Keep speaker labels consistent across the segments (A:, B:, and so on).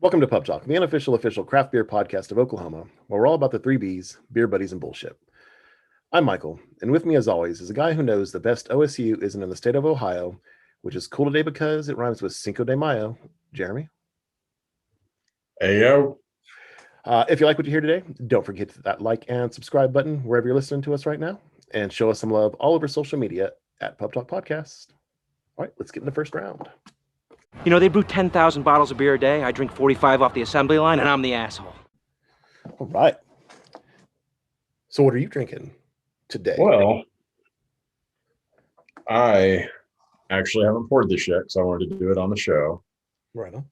A: Welcome to Pub Talk, the unofficial official craft beer podcast of Oklahoma, where we're all about the three B's, beer buddies and bullshit. I'm Michael, and with me as always is a guy who knows the best OSU isn't in the state of Ohio, which is cool today because it rhymes with Cinco de Mayo. Jeremy?
B: Hey, yo.
A: If you like what you hear today, don't forget to hit that like and subscribe button wherever you're listening to us right now, and show us some love all over social media at Pub Talk Podcast. All right, let's get in the first round.
C: You know, they brew 10,000 bottles of beer a day. I drink 45 off the assembly line, and I'm the asshole.
A: All right. So what are you drinking today?
B: Well, I actually haven't poured this yet because I wanted to do it on the show.
A: Right on.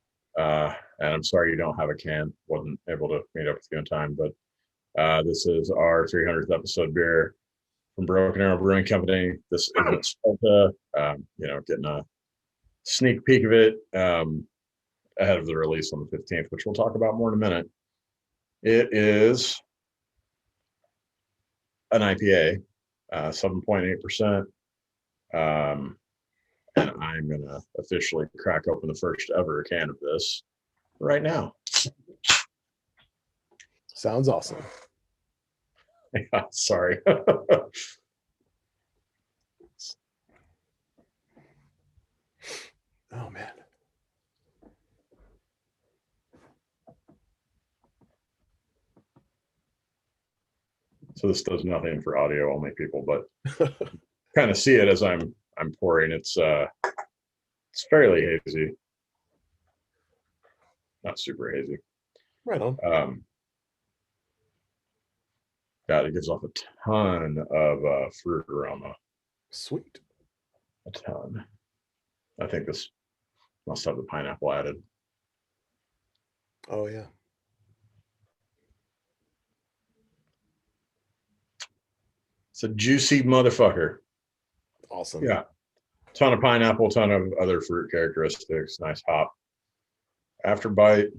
B: And I'm sorry you don't have a can. Wasn't able to meet up with you in time, but this is our 300th episode beer from Broken Arrow Brewing Company. This isn't Sparta. Getting a sneak peek of it ahead of the release on the 15th, which we'll talk about more in a minute. It is an IPA, 7.8%. And I'm going to officially crack open the first ever can of this right now.
A: Sounds awesome.
B: Yeah, sorry.
A: Oh, man.
B: So this does nothing for audio only people, but kind of see it as I'm pouring. It's fairly hazy. Not super hazy.
A: Right on.
B: God, it gives off a ton of fruit aroma.
A: Sweet.
B: A ton. I think this must have the pineapple added.
A: Oh, yeah.
B: It's a juicy motherfucker.
A: Awesome.
B: Yeah. Ton of pineapple, ton of other fruit characteristics. Nice hop. After bite,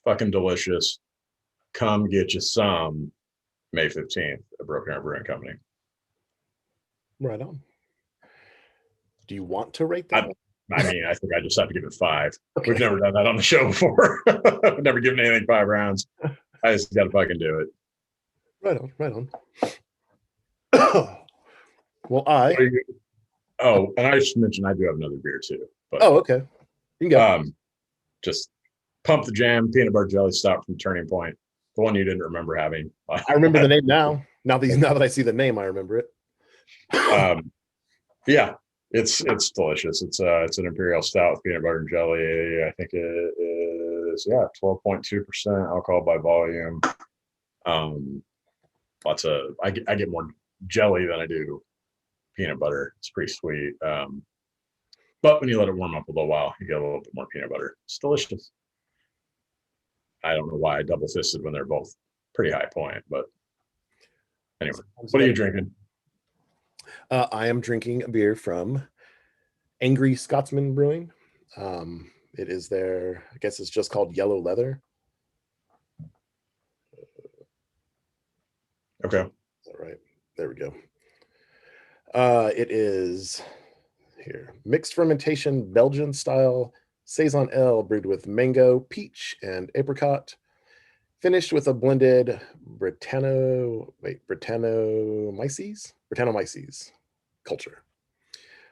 B: fucking delicious. Come get you some May 15th at Broken Arrow Brewing Company.
A: Right on. Do you want to rate that?
B: I think I just have to give it 5.
A: Okay.
B: We've never done that on the show before. I've never given anything 5 rounds. I just got to fucking do it.
A: Right on. Well,
B: and I should mention I do have another beer too. But,
A: okay. You can go.
B: Just Pump the Jam peanut butter jelly stout from Turning Point. The one you didn't remember having.
A: I remember the name now. Now that I see the name, I remember it.
B: Yeah, it's delicious. It's an imperial stout with peanut butter and jelly. I think it is 12.2% alcohol by volume. I get more jelly than I do peanut butter. It's pretty sweet. But when you let it warm up a little while, you get a little bit more peanut butter. It's delicious. I don't know why I double fisted when they're both pretty high point, but anyway, what are you drinking?
A: I am drinking a beer from Angry Scotsman Brewing. It is I guess it's just called Yellow Leather.
B: Okay.
A: All right. There we go. It is here. Mixed fermentation Belgian style Saison Ale brewed with mango, peach, and apricot. Finished with a blended Brettanomyces culture.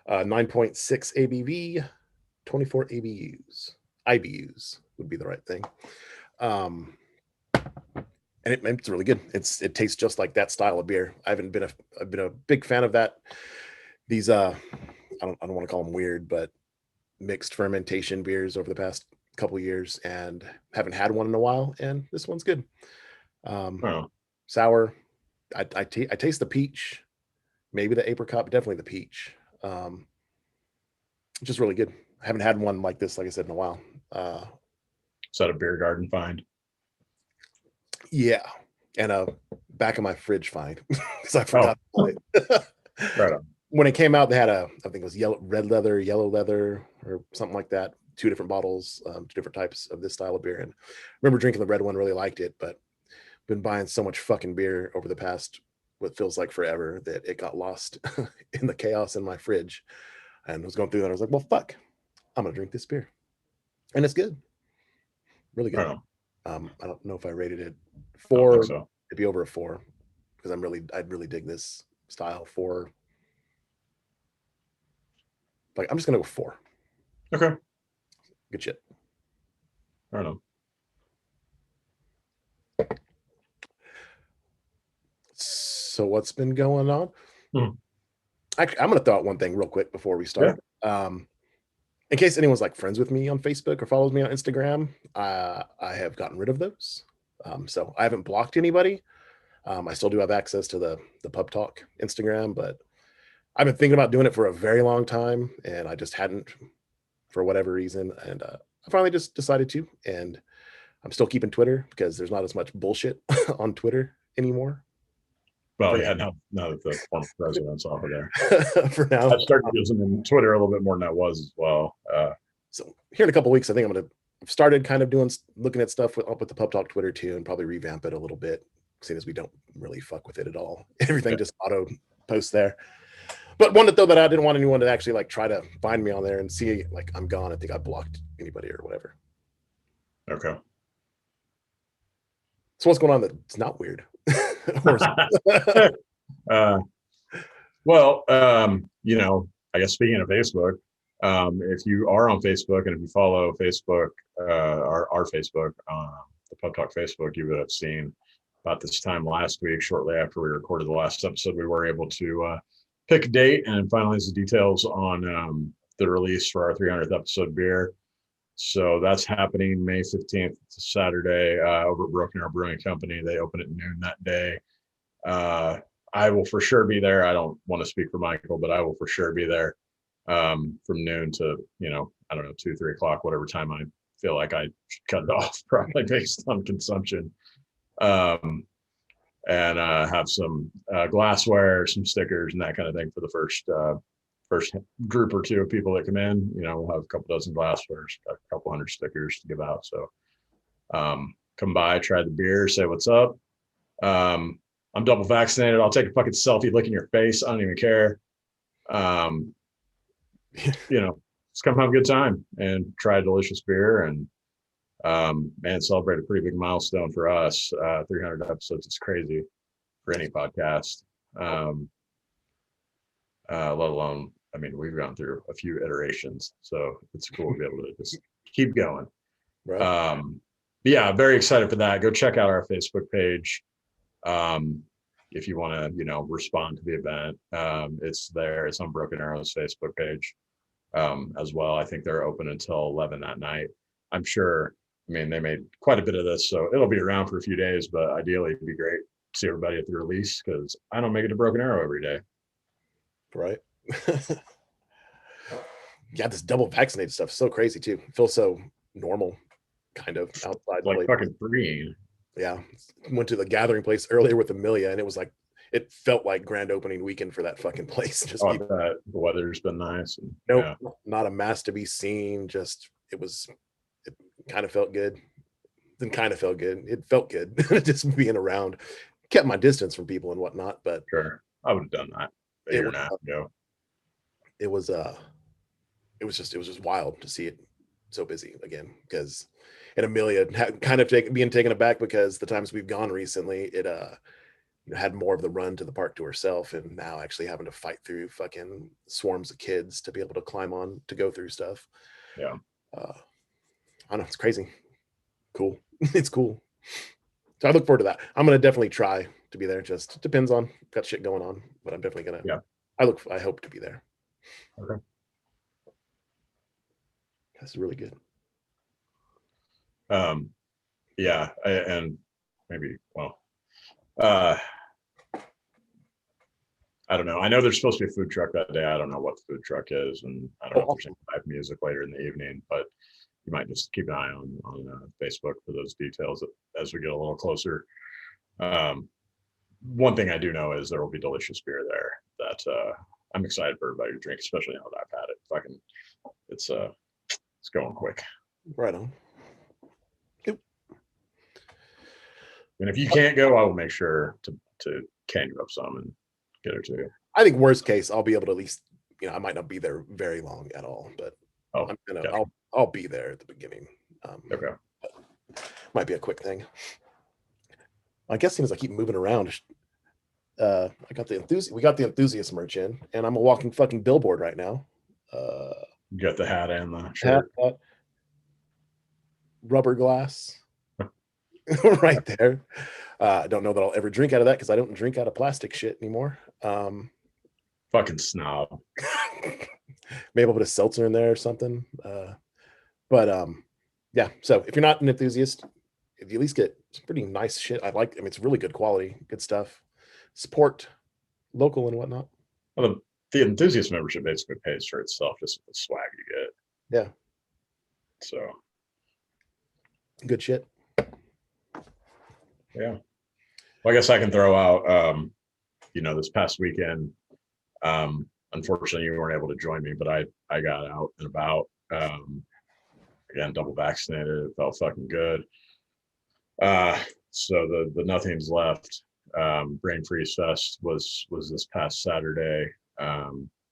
A: 9.6 ABV, 24 ABUs. IBUs would be the right thing. And it's really good. It tastes just like that style of beer. I've been a big fan of that. These I don't want to call them weird, but mixed fermentation beers over the past couple years, and haven't had one in a while, and this one's good. Sour. I taste the peach, maybe the apricot, but definitely the peach. Just really good. I haven't had one like this, like I said, in a while.
B: Is that a beer garden find?
A: Yeah, and a back of my fridge find because I forgot.
B: Right on.
A: When it came out, they had I think it was red leather, yellow leather, or something like that. 2 different bottles, 2 different types of this style of beer. And I remember drinking the red one, really liked it, but been buying so much fucking beer over the past, what feels like forever, that it got lost in the chaos in my fridge. And I was going through that. I was like, well, fuck, I'm going to drink this beer. And it's good. Really
B: I
A: good.
B: don't know.
A: I don't know if I rated it
B: I don't
A: 4.
B: think so.
A: It'd be over a 4 because I'd really dig this style. 4. Like I'm just gonna go 4.
B: Okay.
A: Good shit.
B: I don't know.
A: So what's been going on?
B: Hmm.
A: Actually, I'm gonna throw out one thing real quick before we start. In case anyone's like friends with me on Facebook or follows me on Instagram, I have gotten rid of those. So I haven't blocked anybody. I still do have access to the Pub Talk Instagram, but I've been thinking about doing it for a very long time, and I just hadn't for whatever reason. And I finally just decided to. And I'm still keeping Twitter because there's not as much bullshit on Twitter anymore.
B: Well, yeah, now that the former president's off of there.
A: For now,
B: I've started using Twitter a little bit more than I was as well.
A: So here in a couple of weeks, I think I've started kind of looking at stuff with the Pub Talk Twitter too, and probably revamp it a little bit, seeing as we don't really fuck with it at all. Everything just auto posts there. But one that though that I didn't want anyone to actually like try to find me on there and see like I'm gone. I think I blocked anybody or whatever.
B: Okay.
A: So what's going on that's not weird?
B: Well, I guess speaking of Facebook, if you are on Facebook and if you follow Facebook, our Facebook, the Pub Talk Facebook, you would have seen about this time last week, shortly after we recorded the last episode, we were able to pick a date and finalize the details on the release for our 300th episode beer. So that's happening May 15th. It's a Saturday over at Broken Arrow Brewing Company. They open at noon that day. I will for sure be there. I don't want to speak for Michael, but I will for sure be there from noon to, I don't know, 2, 3 o'clock, whatever time I feel like I should cut it off, probably based on consumption. And have some glassware, some stickers and that kind of thing for the first group or two of people that come in. We'll have a couple dozen glasswares, a couple hundred stickers to give out. So come by, try the beer, say what's up. I'm double vaccinated. I'll take a fucking selfie, look in your face. I don't even care. Just come have a good time and try a delicious beer and celebrate a pretty big milestone for us. 300 episodes is crazy for any podcast. Let alone, we've gone through a few iterations, so it's cool to be able to just keep going.
A: Right.
B: Yeah, very excited for that. Go check out our Facebook page. If you want to, respond to the event, it's there. It's on Broken Arrow's Facebook page as well. I think they're open until 11 that night. I'm sure. They made quite a bit of this, so it'll be around for a few days. But ideally, it'd be great to see everybody at the release because I don't make it to Broken Arrow every day.
A: Right. Yeah, this double vaccinated stuff is so crazy too. It feels so normal, kind of outside.
B: Like fucking freeing.
A: Yeah, went to the gathering place earlier with Amelia, and it felt like grand opening weekend for that fucking place. Just
B: the weather's been nice. And,
A: nope, not a mass to be seen. Just it kind of felt good. Then kind of felt good. It felt good just being around. Kept my distance from people and whatnot, but
B: sure, I would have done that a year and a half ago.
A: It was just wild to see it so busy again because. And Amelia kind of being taken aback because the times we've gone recently, it had more of the run to the park to herself, and now actually having to fight through fucking swarms of kids to be able to climb on to go through stuff.
B: Yeah,
A: I don't know, it's crazy. Cool. It's cool. So I look forward to that. I'm gonna definitely try to be there. Just depends on got shit going on, but I'm definitely gonna.
B: Yeah.
A: I hope to be there.
B: Okay.
A: That's really good.
B: Yeah, and maybe I don't know. I know there's supposed to be a food truck that day. I don't know what the food truck is, and I don't know if there's any live music later in the evening, but you might just keep an eye on Facebook for those details as we get a little closer. One thing I do know is there will be delicious beer there that I'm excited for everybody to drink, especially now that I've had it. It's going quick.
A: Right on.
B: And if you can't go, I will make sure to can you up some and get it to you.
A: I think worst case, I'll be able to at least, I might not be there very long at all, but I'll be there at the beginning.
B: Okay.
A: Might be a quick thing. I guess seeing as I keep moving around, I got the enthusiast. We got the enthusiast merch in, and I'm a walking fucking billboard right now.
B: You got the hat and the
A: Hat,
B: shirt.
A: rubber glass, right there. I don't know that I'll ever drink out of that because I don't drink out of plastic shit anymore.
B: Fucking snob.
A: Maybe I'll put a seltzer in there or something. But yeah. So if you're not an enthusiast, if you at least get some pretty nice shit, I mean, it's really good quality, good stuff. Support local and whatnot.
B: Well, the enthusiast membership basically pays for itself just with the swag you get.
A: Yeah.
B: So
A: Good shit.
B: yeah. Well, I guess I can throw out this past weekend. Unfortunately, you weren't able to join me, but I got out and about. Again, double vaccinated. It felt fucking good. So the Nothing's Left Brain Freeze Fest was this past Saturday.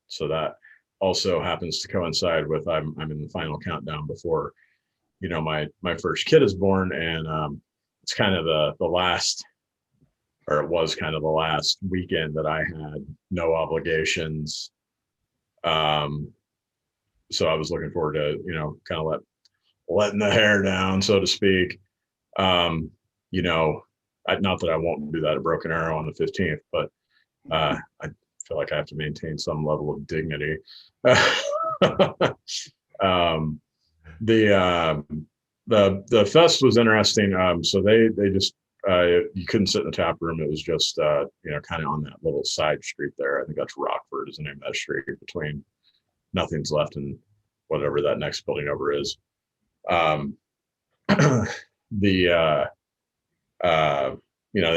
B: So that also happens to coincide with I'm in the final countdown before my first kid is born, and it's kind of the last, or it was kind of the last weekend that I had no obligations. So I was looking forward to kind of letting the hair down, so to speak. Not that I won't do that at Broken Arrow on the 15th, but I feel like I have to maintain some level of dignity. The fest was interesting. So they just you couldn't sit in the tap room. It was just kind of on that little side street there. I think that's Rockford is the name of that street between Nothing's Left and whatever that next building over is. They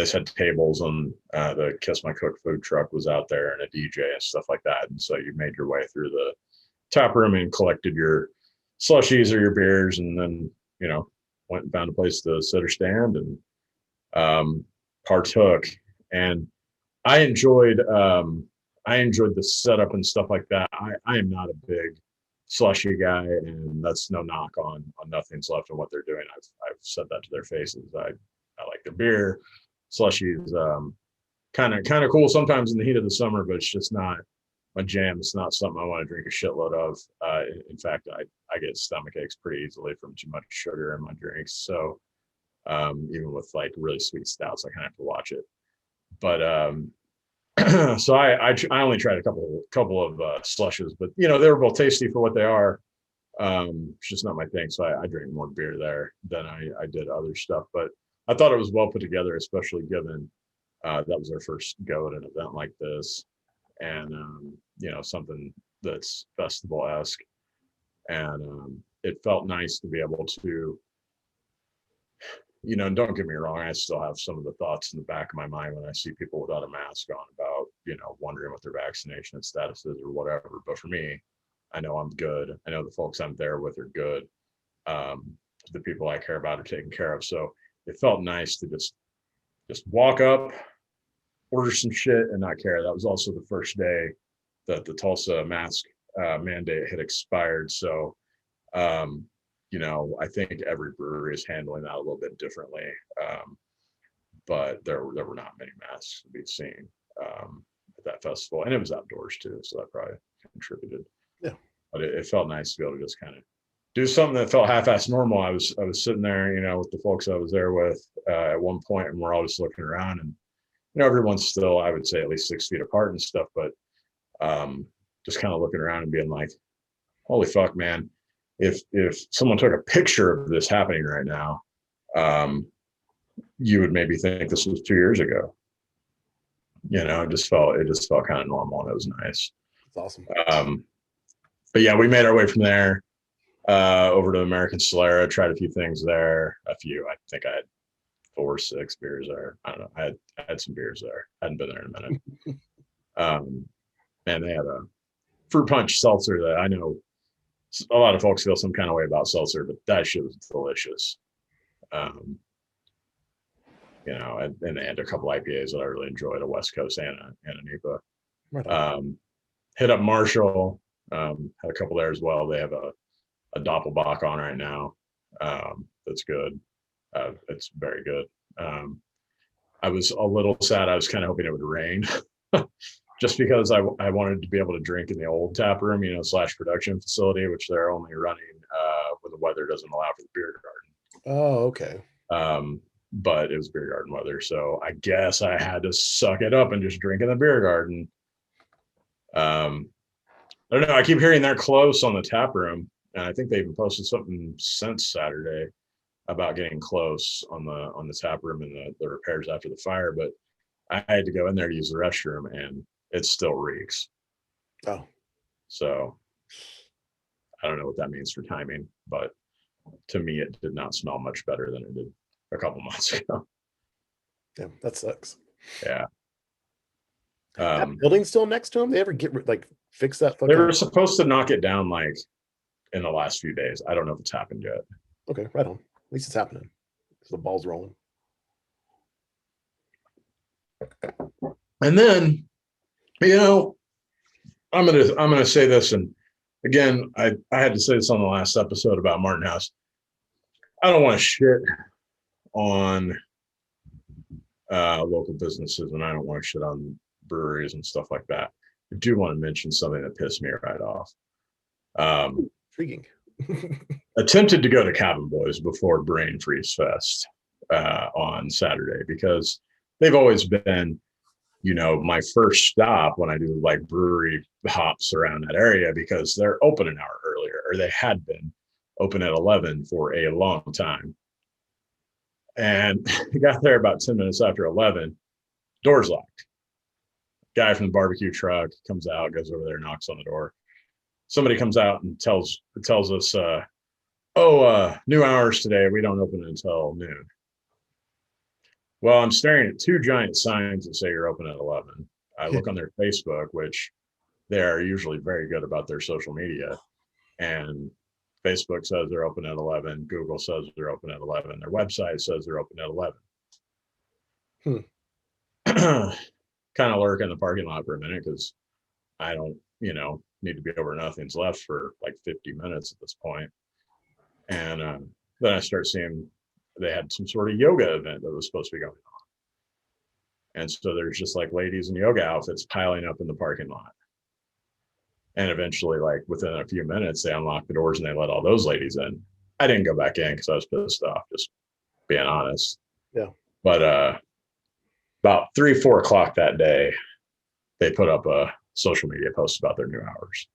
B: just had tables, and the Kiss My Cook food truck was out there and a DJ and stuff like that. And so you made your way through the tap room and collected your slushies or your beers, and then went and found a place to sit or stand and partook. And I enjoyed the setup and stuff like that. I am not a big slushy guy, and that's no knock on Nothing's Left and what they're doing. I've said that to their faces. I like their beer. Slushies kind of cool sometimes in the heat of the summer, but it's just not my jam. It's not something I want to drink a shitload of. In fact, I get stomach aches pretty easily from too much sugar in my drinks. So even with like really sweet stouts, I kind of have to watch it. But so I only tried a couple of slushes, but they were both tasty for what they are. It's just not my thing. So I drank more beer there than I did other stuff. But I thought it was well put together, especially given that was our first go at an event like this, and something that's festival-esque. And it felt nice to be able to, don't get me wrong, I still have some of the thoughts in the back of my mind when I see people without a mask on about, wondering what their vaccination status is or whatever. But for me, I know I'm good. I know the folks I'm there with are good. The people I care about are taken care of. So it felt nice to just walk up, order some shit, and not care. That was also the first day that the Tulsa mask mandate had expired. So, I think every brewery is handling that a little bit differently. But there were not many masks to be seen at that festival, and it was outdoors too, so that probably contributed.
A: Yeah.
B: But it felt nice to be able to just kind of do something that felt half-assed normal. I was sitting there, with the folks I was there with at one point, and we're all just looking around, and everyone's still, I would say, at least 6 feet apart and stuff, but just kind of looking around and being like, holy fuck, man, if someone took a picture of this happening right now, you would maybe think this was 2 years ago. It just felt kind of normal, and it was nice.
A: That's awesome.
B: But yeah, we made our way from there over to American Solera, tried a few things there. I think I had 4 or 6 beers there. I don't know. I had some beers there. Hadn't been there in a minute. And they had a fruit punch seltzer that I know a lot of folks feel some kind of way about seltzer, but that shit was delicious. And they had a couple IPAs that I really enjoyed, a West Coast and an IPA.
A: Right.
B: Hit up Marshall, had a couple there as well. They have a Doppelbock on right now. That's good. It's very good. I was a little sad. I was kind of hoping it would rain, just because I wanted to be able to drink in the old tap room, / production facility, which they're only running when the weather doesn't allow for the beer
A: Oh, okay.
B: garden. But it was beer garden weather, so I guess I had to suck it up and just drink in the beer garden. I don't know. I keep hearing they're close on the tap room, and I think they even posted something since Saturday about getting close on the tap room and the repairs after the fire. But I had to go in there to use the restroom, and it still reeks.
A: Oh,
B: So I don't know what that means for timing, but to me, it did not smell much better than it did a couple months ago.
A: yeah, that sucks.
B: Yeah.
A: That building's still next to them. They ever fix that
B: They
A: fucking?
B: were supposed to knock it down like in the last few days. I don't know if it's happened yet.
A: Okay, right on. At least it's happening. The ball's rolling.
B: And then, I'm gonna say this, and again, I had to say this on the last episode about Martin House. I don't want to shit on local businesses, and I don't want to shit on breweries and stuff like that. I do want to mention something that pissed me right off.
A: Intriguing.
B: Attempted to go to Cabin Boys before Brain Freeze Fest on Saturday, because they've always been, my first stop when I do like brewery hops around that area, because they're open an hour earlier, or they had been open at 11 for a long time. And I got there about 10 minutes after 11, doors locked. Guy from the barbecue truck comes out, goes over there, knocks on the door. Somebody comes out and tells us, new hours today. We don't open until noon. Well, I'm staring at two giant signs that say you're open at 11. I look on their Facebook, which they're usually very good about their social media. And Facebook says they're open at 11. Google says they're open at 11. Their website says they're open at 11. Kind of lurk in the parking lot for a minute, because I don't, need to be over nothing's left for like 50 minutes at this point. And then I start seeing they had some sort of yoga event that was supposed to be going on. And so there's just like ladies in yoga outfits piling up in the parking lot. And eventually, like within a few minutes, they unlocked the doors and they let all those ladies in. I didn't go back in because I was pissed off, just being honest.
A: Yeah.
B: But about 3-4 o'clock that day, they put up a social media post about their new hours.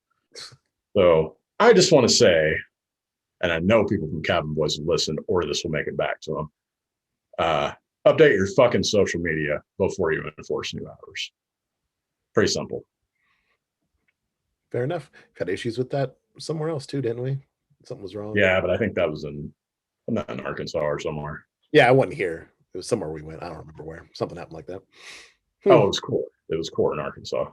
B: So I just want to say, and I know people from Cabin Boys have listened, or this will make it back to them. Update your fucking social media before you enforce new hours. Pretty simple.
A: Fair enough. Had issues with that somewhere else too, didn't we? Something was wrong.
B: Yeah, but I think that was not in Arkansas or somewhere.
A: Yeah, I wasn't here. It was somewhere we went. I don't remember where. Something happened like that.
B: Oh, it was Core. It was Core in Arkansas.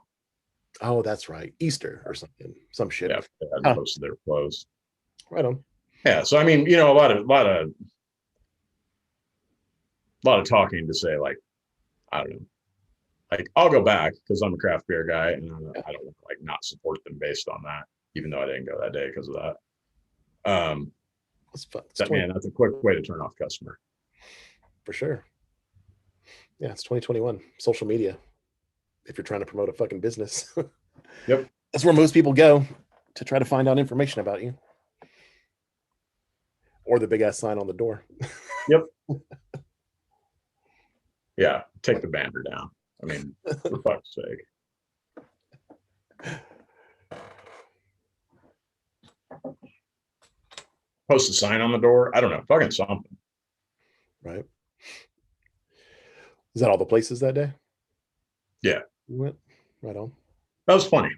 A: Oh, that's right. Easter or something. Some shit.
B: Yeah, they hadn't posted their clothes.
A: Right on.
B: Yeah, so I mean, a lot of talking to say, like, I don't know. Like, I'll go back because I'm a craft beer guy, and I don't want to like not support them based on that, even though I didn't go that day because of that.
A: That's fun.
B: That's a quick way to turn off customer.
A: For sure. Yeah, it's 2021. Social media. If you're trying to promote a fucking business.
B: Yep.
A: That's where most people go to try to find out information about you. Or the big ass sign on the door.
B: Yep. Yeah, take the banner down. I mean, for fuck's sake. Post a sign on the door. I don't know. Fucking something.
A: Right. Is that all the places that day?
B: Yeah.
A: You went? Right on.
B: That was funny.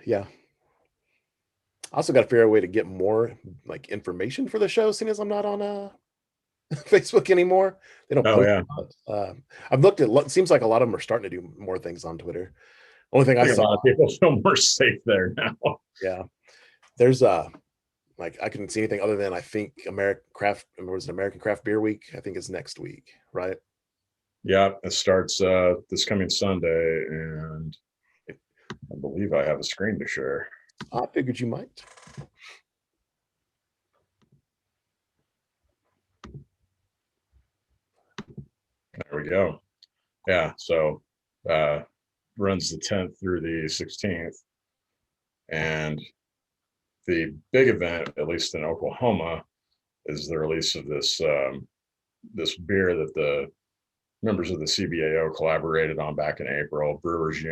A: Yeah. I also got to figure out a way to get more like information for the show, seeing as I'm not on Facebook anymore. They don't post a lot. I've looked at it seems like a lot of them are starting to do more things on Twitter. Only thing I
B: think
A: saw,
B: a lot of people feel more safe there now.
A: Yeah. There's like I couldn't see anything other than I think American Craft Beer Week, I think is next week, right?
B: Yeah, it starts this coming Sunday, and I believe I have a screen to share.
A: I figured you might.
B: we go. Yeah, so runs the 10th through the 16th. And the big event, at least in Oklahoma, is the release of this this beer that the members of the CBAO collaborated on back in April. Brewers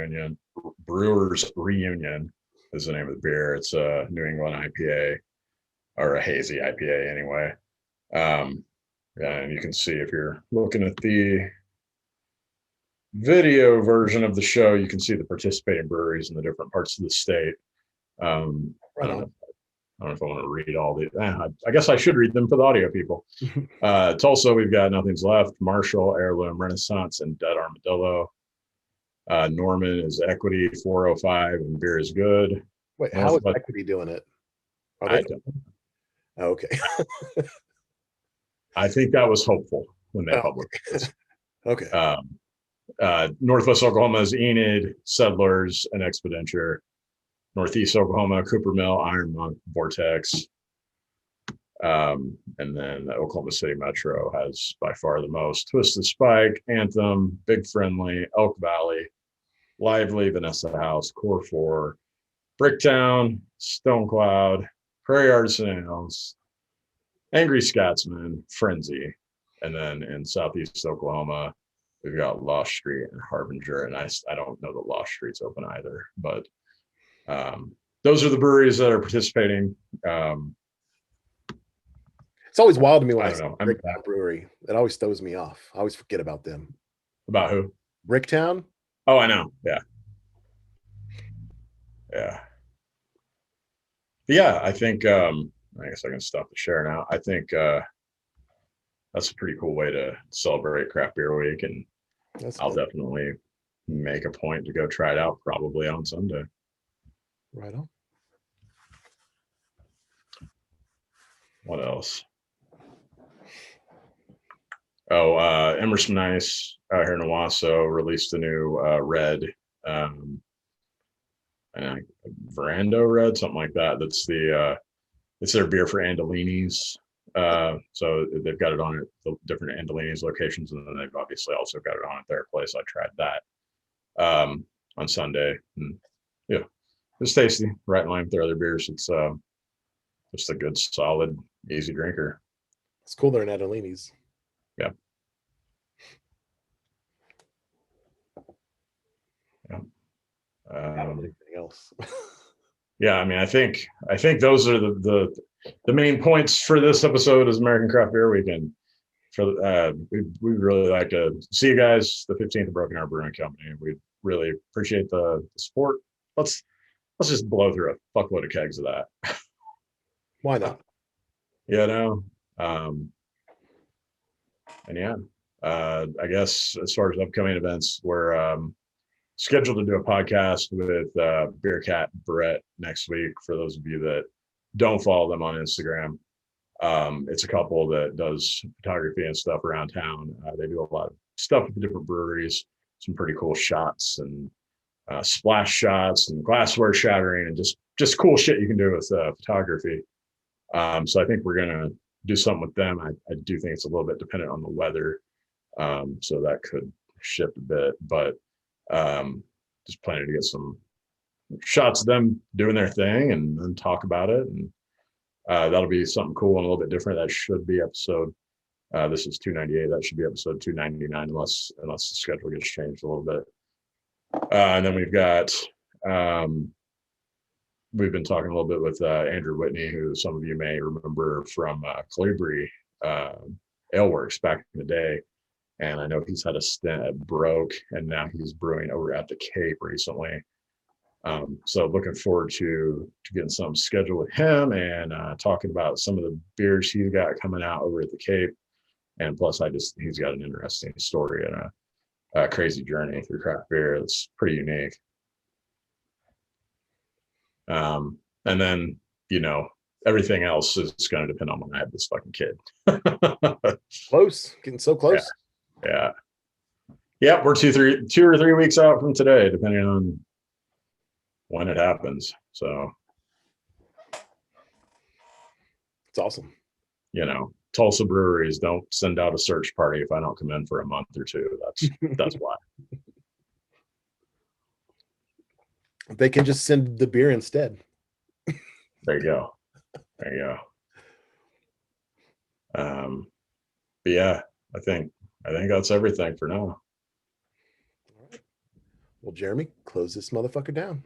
B: Reunion is the name of the beer. It's a New England IPA, or a hazy IPA anyway. And you can see, if you're looking at the video version of the show, you can see the participating breweries in the different parts of the state. I don't know if I want to read all the. I guess I should read them for the audio people. Tulsa, we've got Nothing's Left, Marshall, Heirloom, Renaissance, and Dead Armadillo. Norman is Equity 405, and Beer is Good.
A: Wait, how is Equity doing it?
B: I don't know.
A: Oh, okay.
B: I think that was hopeful when they published this.
A: Okay.
B: Northwest Oklahoma is Enid, Settlers, and Expediture. Northeast Oklahoma, Cooper Mill, Iron Monk, Vortex. And then the Oklahoma City Metro has by far the most. Twisted Spike, Anthem, Big Friendly, Elk Valley, Lively, Vanessa House, Core 4, Bricktown, Stone Cloud, Prairie Artisan Ales, Angry Scotsman, Frenzy. And then in Southeast Oklahoma, we've got Lost Street and Harbinger. And I don't know that Lost Street's open either, but those are the breweries that are participating.
A: It's always wild to me when I see
B: know.
A: Bricktown Brewery. It always throws me off. I always forget about them.
B: About who?
A: Bricktown?
B: Oh, I know. Yeah. Yeah, I think I guess I can stop the share now. I think that's a pretty cool way to celebrate Craft Beer Week, and I'll definitely make a point to go try it out probably on Sunday.
A: Right on.
B: What else? Oh, Emerson Nice out here in Owasso released a new red, Verando Red, something like that. That's it's their beer for Andolini's. So they've got it on at the different Andolini's locations, and then they've obviously also got it on at their place. I tried that on Sunday, and yeah, it's tasty, right in line with their other beers. It's just a good, solid, easy drinker.
A: It's cool they're in Adelini's.
B: Yeah. Yeah.
A: Anything else?
B: Yeah, I mean, I think those are the main points for this episode is American Craft Beer Weekend. For we really like to see you guys the 15th of Broken Arrow Brewing Company. We really appreciate the support. Let's just blow through a fuckload of kegs of that.
A: Why not?
B: You know, and yeah, I guess as far as upcoming events, we're scheduled to do a podcast with Beer Cat Brett next week. For those of you that don't follow them on Instagram, it's a couple that does photography and stuff around town. They do a lot of stuff with the different breweries, some pretty cool shots and splash shots and glassware shattering and just cool shit you can do with photography. So I think we're gonna do something with them. I do think it's a little bit dependent on the weather, so that could shift a bit, but just planning to get some shots of them doing their thing and then talk about it, and that'll be something cool and a little bit different. That should be episode this is 298. That should be episode 299 unless the schedule gets changed a little bit. And then we've got we've been talking a little bit with Andrew Whitney, who some of you may remember from Calibri Aleworks back in the day. And I know he's had a stint at Broke, and now he's brewing over at the Cape recently. So looking forward to getting some scheduled with him and talking about some of the beers he's got coming out over at the Cape. And plus, he's got an interesting story and a crazy journey through craft beer that's pretty unique. And then, everything else is going to depend on when I have this fucking kid.
A: Close, getting so close.
B: Yeah. Yep, we're 2 or 3 weeks out from today, depending on when it happens. So
A: it's awesome.
B: Tulsa breweries don't send out a search party if I don't come in for a month or two. That's why.
A: They can just send the beer instead.
B: There you go. But yeah, I think that's everything for now.
A: All right. Well, Jeremy, close this motherfucker down.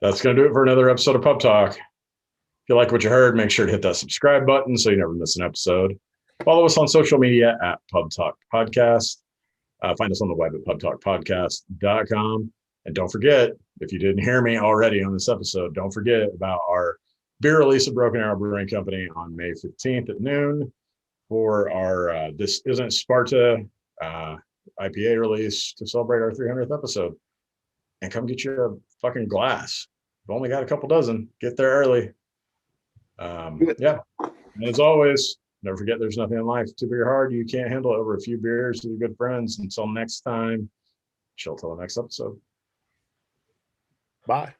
B: That's going to do it for another episode of Pub Talk. If you like what you heard, make sure to hit that subscribe button so you never miss an episode. Follow us on social media at Pub Talk Podcast. Find us on the web at pubtalkpodcast.com. And don't forget, if you didn't hear me already on this episode, don't forget about our beer release at Broken Arrow Brewing Company on May 15th at noon for our This Isn't Sparta IPA release to celebrate our 300th episode. And come get you a fucking glass. We've only got a couple dozen. Get there early. Yeah. And as always, never forget there's nothing in life too big or hard you can't handle over a few beers with your good friends. Until next time, chill till the next episode.
A: Bye.